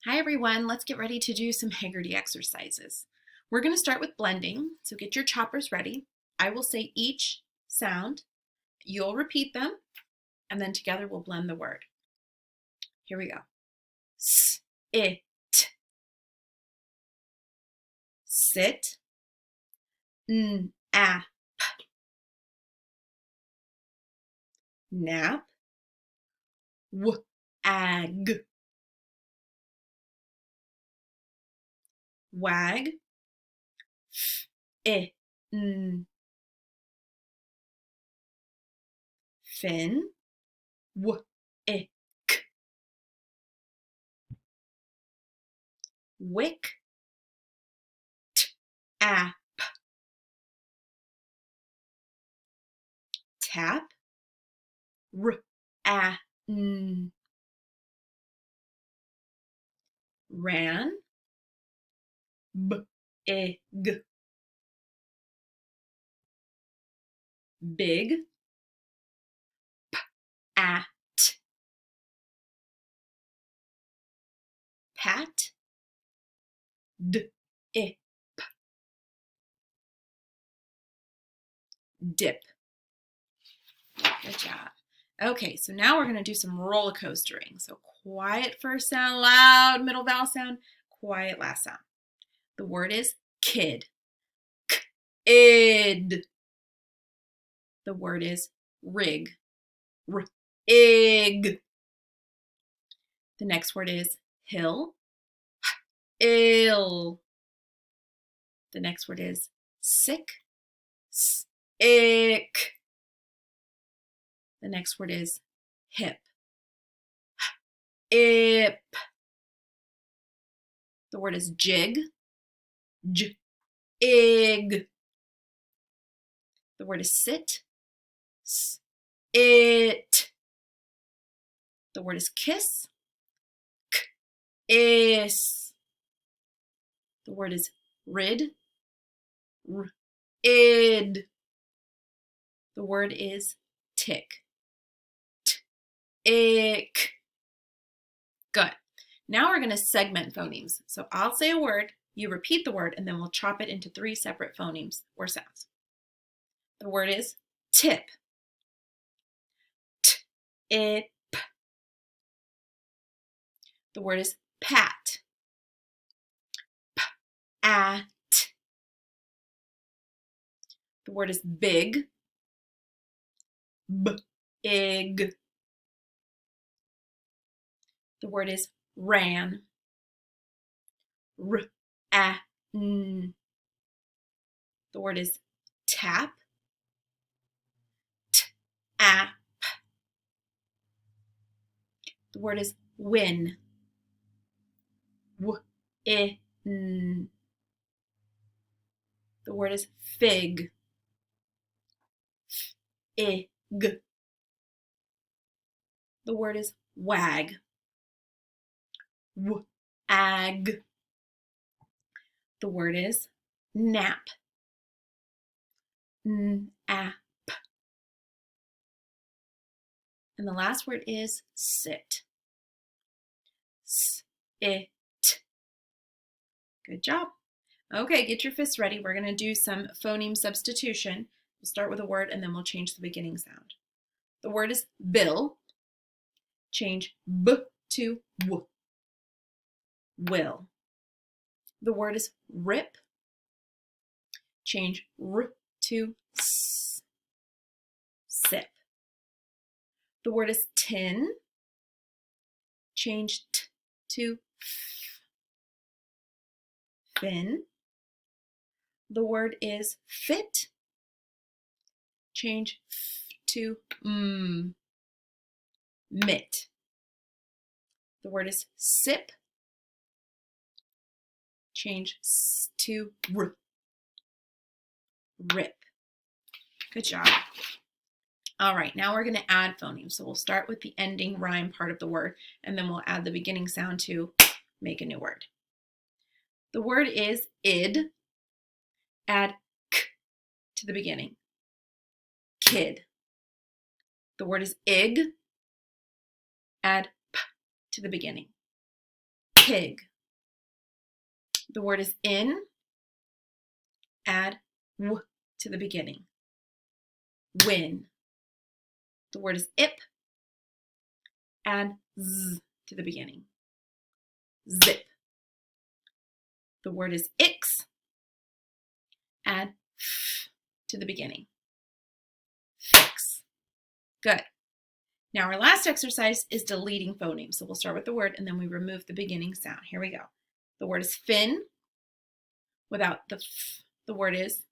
Hi everyone, let's get ready to do some Heggerty exercises. We're going to start with blending, so get your choppers ready. I will say each sound, you'll repeat them, and then together we'll blend the word. Here we go. S, it, sit, n, ap, nap, w, ag, wag, f, I, n, fin, w, ick, wick, t, ap, tap, r, a, n, ran, b, ig, big, at, pat, d, ip, dip. Good job. Okay, so now we're going to do some roller coastering. So quiet first sound, loud middle vowel sound, quiet last sound. The word is kid. K-id. The word is rig. R-ig. The next word is hill. H-ill. The next word is sick. S-ick. The next word is hip. Ip. The word is jig. J-ig. The word is sit. S-it. The word is kiss. K-is. The word is rid. R-id. The word is tick. T-ick. Good. Now we're going to segment phonemes. So I'll say a word, you repeat the word, and then we'll chop it into 3 separate phonemes or sounds. The word is tip. T-ip. The word is pat. P-at. The word is big. B-ig. The word is ran. R-a-n. The word is tap. T-ap. The word is win. W-in. The word is fig. F-ig. The word is wag. W-ag. The word is nap. N-ap. And the last word is sit. S-it. Good job. Okay, get your fists ready. We're going to do some phoneme substitution. We'll start with a word and then we'll change the beginning sound. The word is bill. Change B to W. Will. The word is rip. Change R to S. Sip. The word is tin. Change T to F. Fin. The word is fit. Change F to M. Mit. The word is sip. Change S to R. Rip. Good job. All right, now we're going to add phonemes. So we'll start with the ending rhyme part of the word, and then we'll add the beginning sound to make a new word. The word is id. Add k to the beginning. Kid. The word is ig. Add p to the beginning. pig. The word is in. Add w to the beginning. Win. The word is ip. Add z to the beginning. Zip. The word is ix. Add f to the beginning. Fix. Good. Now our last exercise is deleting phonemes. So we'll start with the word and then we remove the beginning sound. Here we go. The word is fin. Without the f, the word is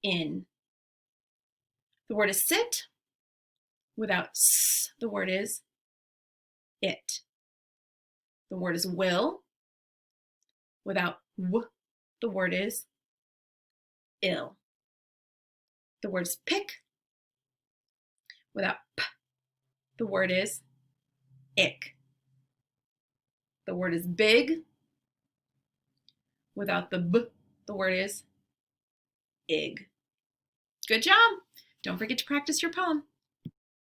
in. The word is sit. Without s, the word is it. The word is will. Without w, the word is ill. The word is pick. Without p, the word is ick. The word is big. Without the b, the word is ig. Good job. Don't forget to practice your poem.